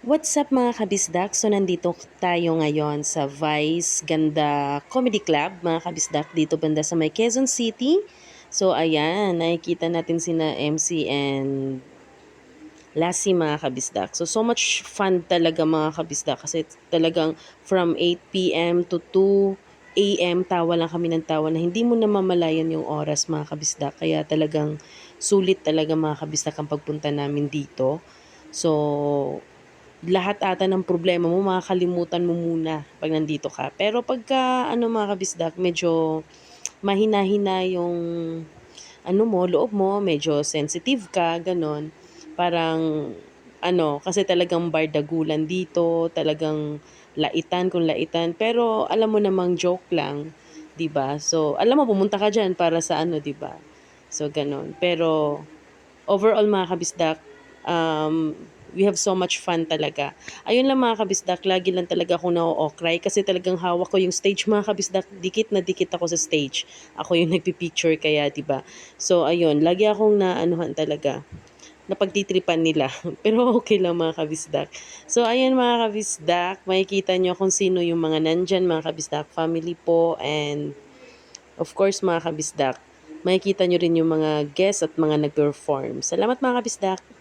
What's up mga kabisdak? So nandito tayo ngayon sa Vice Ganda Comedy Club mga kabisdak dito banda sa may Quezon City. So ayan, nakikita natin sina MC and Lassie mga kabisdak. So much fun talaga mga kabisdak kasi talagang from 8 p.m. to 2 a.m. tawa lang kami ng tawa na hindi mo namamalayan yung oras mga kabisdak. Kaya talagang sulit talaga mga kabisdak ang pagpunta namin dito. So lahat ata ng problema mo makakalimutan mo muna 'pag nandito ka. Pero pagka ano mga kabisdak, medyo mahina-hina yung ano mo, loob mo, medyo sensitive ka, gano'n. Parang ano, kasi talagang bardagulan dito, talagang laitan kung laitan. Pero alam mo namang joke lang, 'di ba? So, alam mo pumunta ka diyan para sa ano, 'di ba? So, gano'n. Pero overall mga kabisdak, we have so much fun talaga. Ayun lang mga kabisdak, lagi lang talaga akong na-o-cry kasi talagang hawak ko yung stage mga kabisdak, dikit na dikit ako sa stage. Ako yung nagpi-picture kaya 'di ba? So ayun, lagi akong naanuhan talaga, napagtitripan nila. Pero okay lang mga kabisdak. So ayan mga kabisdak, makikita nyo kung sino yung mga nandyan mga kabisdak, family po and of course mga kabisdak, makikita nyo rin yung mga guests at mga nag-perform. Salamat mga kabisdak!